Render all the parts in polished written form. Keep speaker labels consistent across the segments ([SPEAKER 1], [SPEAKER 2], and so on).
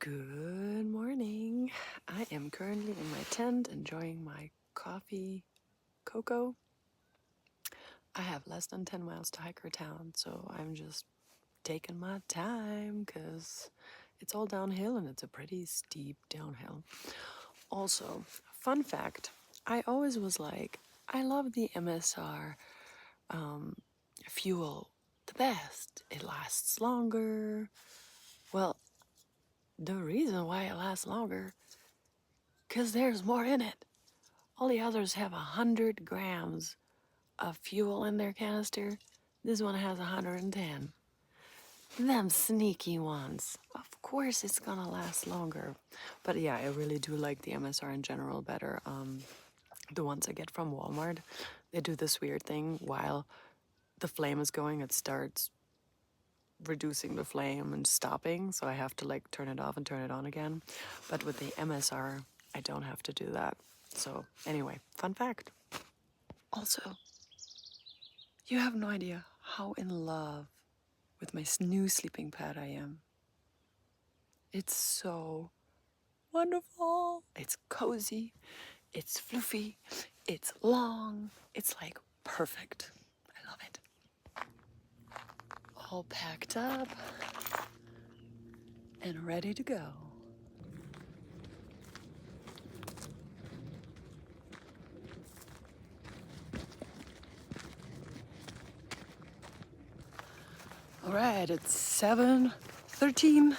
[SPEAKER 1] Good morning. I am currently in my tent enjoying my coffee cocoa. I have less than 10 miles to Hiker Town, so I'm just taking my time because it's all downhill and it's a pretty steep downhill. Also, fun fact, I always was like, I love the MSR fuel the best. It lasts longer. Well, the reason why it lasts longer, because there's more in it. All the others have 100 grams of fuel in their canister. This one has 110. Them sneaky ones. Of course it's gonna last longer. But yeah, I really do like the MSR in general better. The ones I get from Walmart, they do this weird thing while the flame is going, it starts reducing the flame and stopping. So I have to like turn it off and turn it on again. But with the MSR, I don't have to do that. So anyway, fun fact. Also, you have no idea how in love with my new sleeping pad I am. It's so wonderful. It's cozy, it's fluffy, it's long, it's like perfect. I love it. All packed up and ready to go. All right, it's 7:13.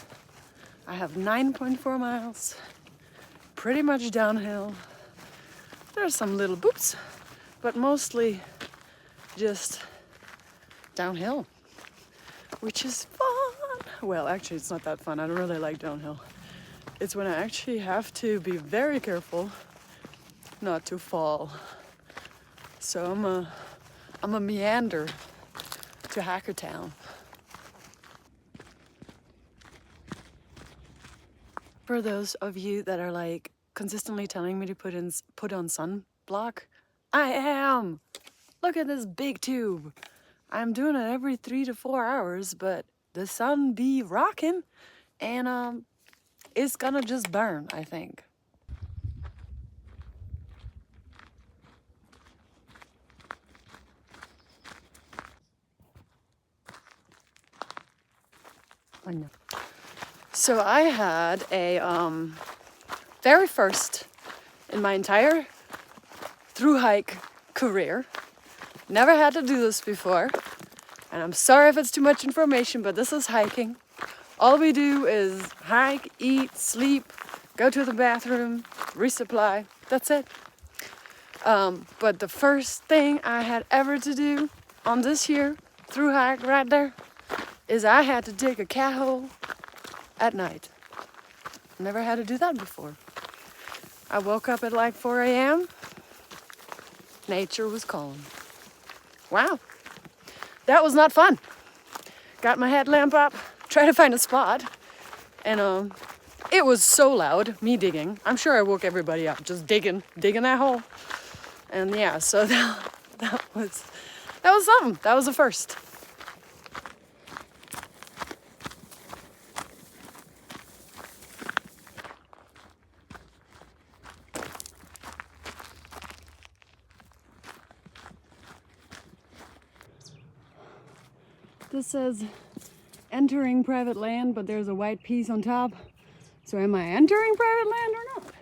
[SPEAKER 1] I have 9.4 miles, pretty much downhill. There's some little boops, but mostly just downhill, which is fun. Well, actually, it's not that fun. I don't really like downhill. It's when I actually have to be very careful not to fall. So I'm a meander to Hackertown. For those of you that are like consistently telling me to put on sunblock, I am. Look at this big tube. I'm doing it every 3 to 4 hours, but the sun be rocking, and it's gonna just burn, I think. I know. So I had a very first in my entire through hike career. Never had to do this before. And I'm sorry if it's too much information, but this is hiking. All we do is hike, eat, sleep, go to the bathroom, resupply. That's it. But the first thing I had ever to do on this here through hike right there is I had to dig a cat hole at night. Never had to do that before. I woke up at like 4 a.m. Nature was calling. Wow, that was not fun. Got my headlamp up, tried to find a spot, and it was so loud, me digging. I'm sure I woke everybody up, just digging that hole. And yeah, so that was something. That was a first. This says entering private land, but there's a white piece on top. So am I entering private land or not?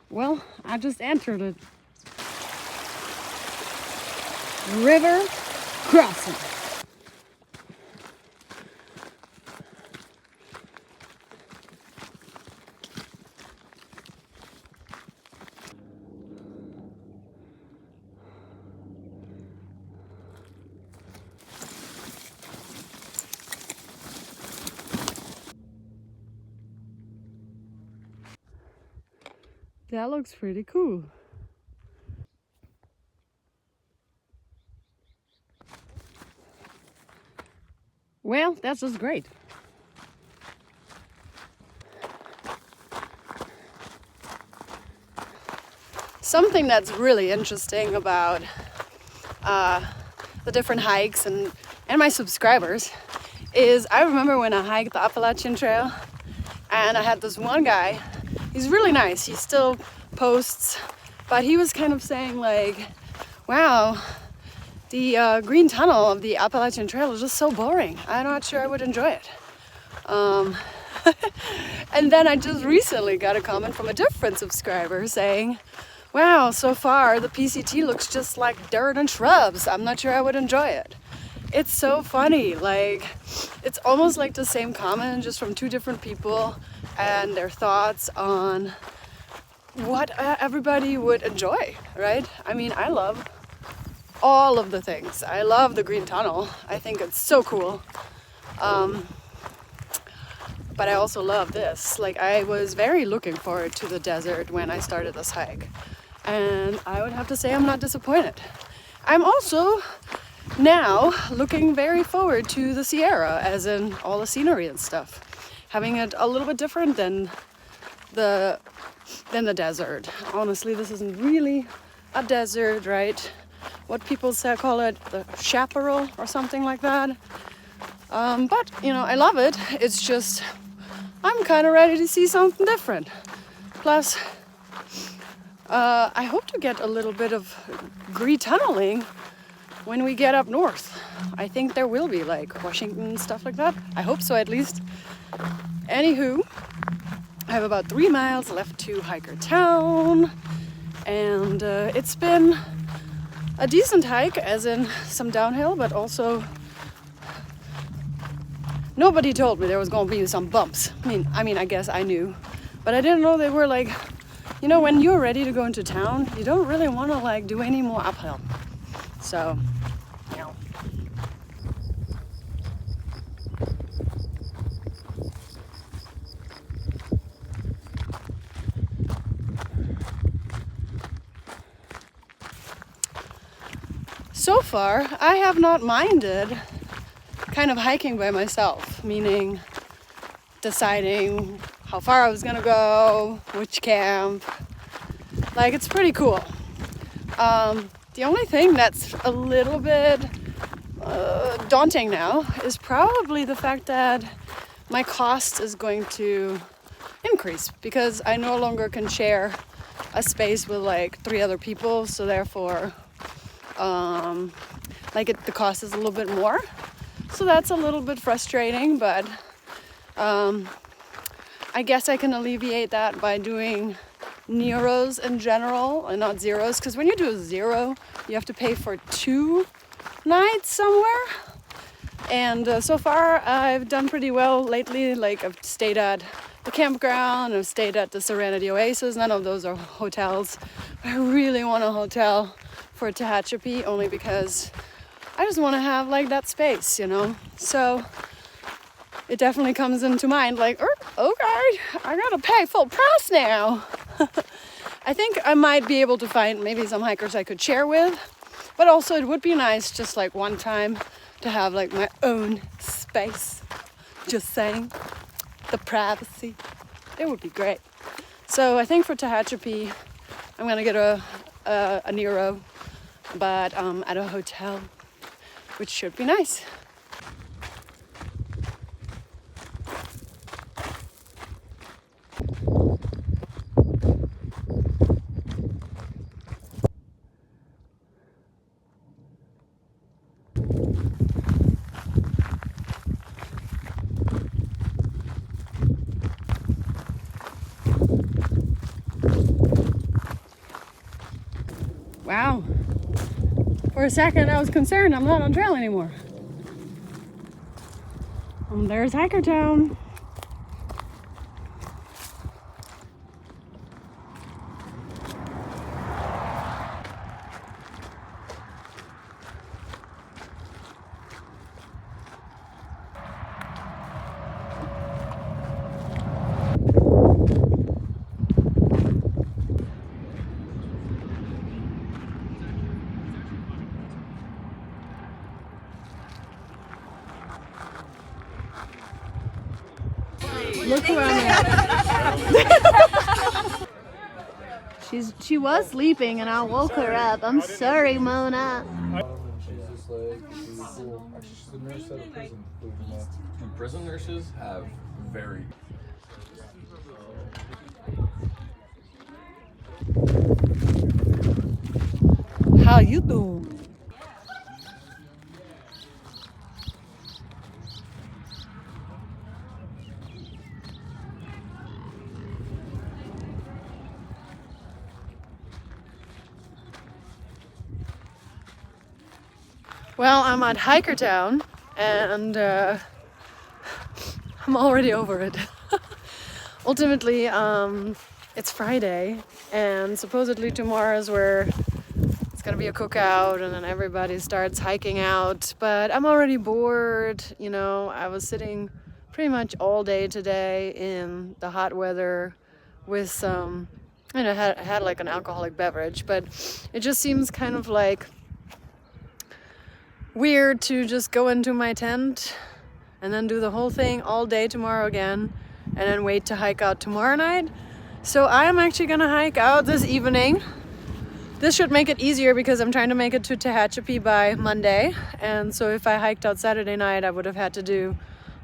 [SPEAKER 1] Well, I just entered it. River Crossin. That looks pretty cool. Well, that's just great. Something that's really interesting about the different hikes and my subscribers is I remember when I hiked the Appalachian Trail,
[SPEAKER 2] And I had this one guy, he's really nice, he still posts, but he was kind of saying like, wow, the green tunnel of the Appalachian Trail is just so boring. I'm not sure I would enjoy it. And then I just recently got a comment from a different subscriber saying, wow, so far the PCT looks just like dirt and shrubs. I'm not sure I would enjoy it. It's so funny, like it's almost like the same comment just from two different people and their thoughts on what everybody would enjoy, right? I mean, I love all of the things. I love the green tunnel. I think it's so cool. But I also love this. Like, I was very looking forward to the desert when I started this hike. And I would have to say I'm not disappointed. I'm also now looking very forward to the Sierra, as in all the scenery and stuff. Having it a little bit different than the desert. Honestly, this isn't really a desert, right? What people say, call it the chaparral or something like that. But, you know, I love it. It's just, I'm kind of ready to see something different. Plus, I hope to get a little bit of green tunneling when we get up north. I think there will be, like Washington, stuff like that. I hope so, at least. Anywho, I have about 3 miles left to Hiker Town, and it's been a decent hike, as in some downhill, but also nobody told me there was going to be some bumps. I mean, I guess I knew, but I didn't know they were like, you know, when you're ready to go into town, you don't really want to like do any more uphill. So, you know. So far, I have not minded kind of hiking by myself, meaning deciding how far I was gonna go, which camp. Like, it's pretty cool. The only thing that's a little bit daunting now is probably the fact that my cost is going to increase because I no longer can share a space with like 3 other people, so therefore the cost is a little bit more. So that's a little bit frustrating, but I guess I can alleviate that by doing Neros in general and not zeros, because when you do a zero, you have to pay for 2 nights somewhere. And so far, I've done pretty well lately. Like, I've stayed at the campground, I've stayed at the Serenity Oasis. None of those are hotels. I really want a hotel for Tehachapi, only because I just want to have like that space, you know. So it definitely comes into mind, like, okay, I gotta pay full price now. I think I might be able to find maybe some hikers I could share with, but also it would be nice just like one time to have like my own space. Just saying, the privacy, it would be great. So I think for Tehachapi, I'm gonna get a Nero, but at a hotel, which should be nice. Wow. For a second, I was concerned I'm not on trail anymore. There's Hiker Town. Look around there. She was sleeping and I woke her up. I'm sorry, Mona.
[SPEAKER 3] She's just like, she's cool. Actually, she's a nurse at a prison. And prison nurses have very
[SPEAKER 2] How you doing? Well, I'm at Hikertown and I'm already over it. Ultimately, it's Friday and supposedly tomorrow is where it's gonna be a cookout and then everybody starts hiking out. But I'm already bored, you know. I was sitting pretty much all day today in the hot weather with some, I had like an alcoholic beverage, but it just seems kind of like weird to just go into my tent and then do the whole thing all day tomorrow again and then wait to hike out tomorrow night. So I am actually gonna hike out this evening. This should make it easier because I'm trying to make it to Tehachapi by Monday, and so if I hiked out Saturday night I would have had to do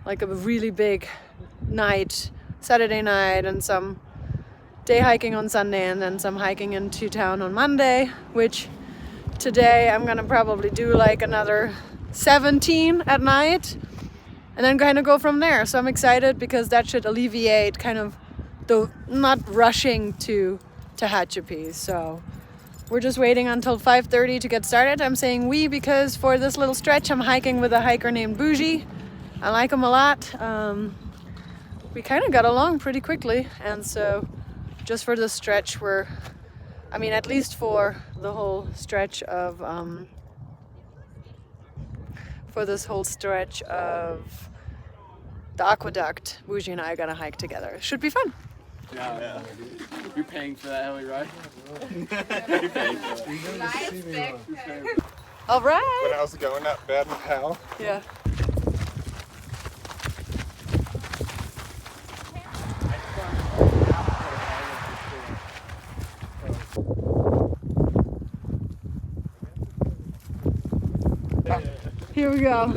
[SPEAKER 2] like a really big night Saturday night and some day hiking on Sunday and then some hiking into town on Monday, which today I'm gonna probably do like another 17 at night and then kind of go from there. So I'm excited because that should alleviate kind of the not rushing to Tehachapi. So we're just waiting until 5:30 to get started. I'm saying we because for this little stretch I'm hiking with a hiker named Bougie. I like him a lot. We kind of got along pretty quickly, and so just for this stretch at least for the whole stretch of the Aqueduct, Bougie and I are gonna hike together. It should be fun.
[SPEAKER 3] Yeah. You're paying for that, Ellie, right?
[SPEAKER 4] You're paying for it.
[SPEAKER 2] All right.
[SPEAKER 4] When I was going up bad with Hal.
[SPEAKER 2] Yeah. Here we go.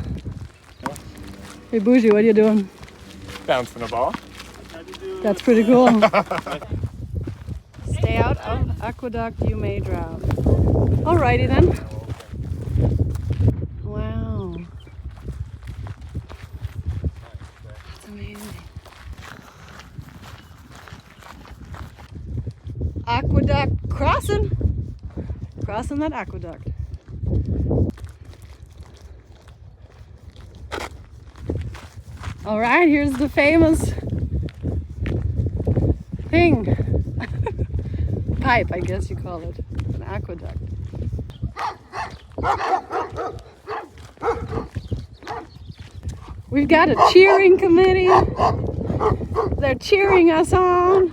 [SPEAKER 2] Hey Bougie, what are you doing?
[SPEAKER 4] Bouncing a ball.
[SPEAKER 2] That's pretty cool. Stay out of Aqueduct, you may drown. Alrighty then. Wow. That's amazing. Aqueduct crossing. Crossing that aqueduct. All right, here's the famous thing. Pipe, I guess you call it. An aqueduct. We've got a cheering committee. They're cheering us on.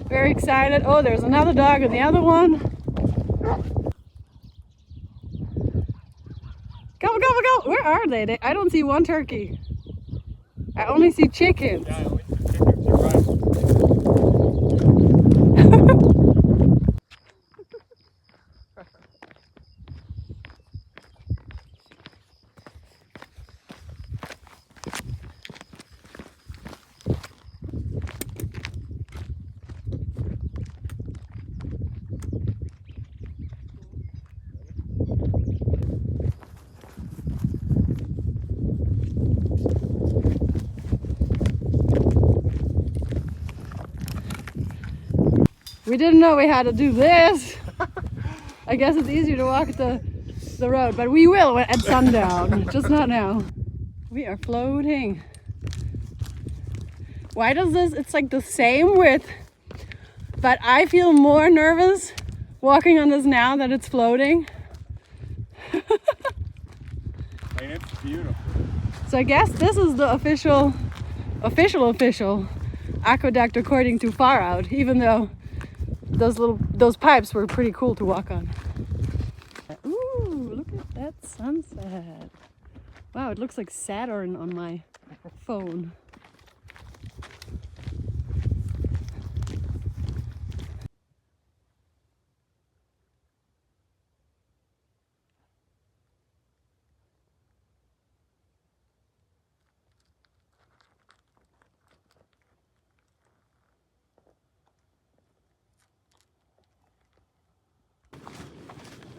[SPEAKER 2] Very excited. Oh, there's another dog in the other one. Go, go, go. Where are they? I don't see one turkey. I only see chickens.
[SPEAKER 4] Yeah, I only see chickens. You're right.
[SPEAKER 2] We didn't know we had to do this. I guess it's easier to walk the road, but we will at sundown, just not now. We are floating. Why does this, it's like the same width, but I feel more nervous walking on this now that it's floating.
[SPEAKER 4] I mean, it's beautiful.
[SPEAKER 2] So I guess this is the official aqueduct according to Far Out, even though those pipes were pretty cool to walk on. Ooh, look at that sunset. Wow, it looks like Saturn on my phone.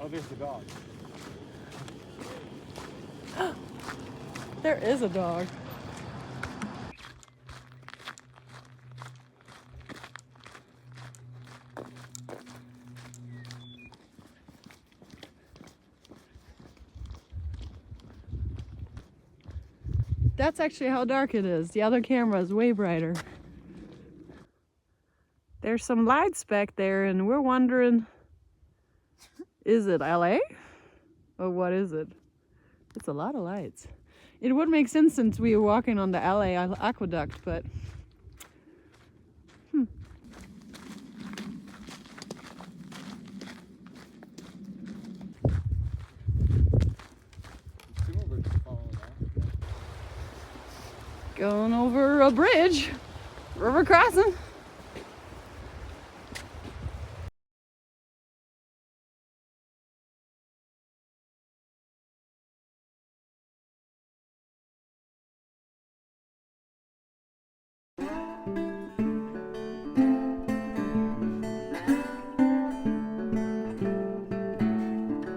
[SPEAKER 4] Oh, there's the dog.
[SPEAKER 2] There is a dog. That's actually how dark it is. The other camera is way brighter. There's some lights back there and we're wondering, is it LA? Or what is it? It's a lot of lights. It would make sense since we were walking on the LA Aqueduct, but going over a bridge, River Crossin.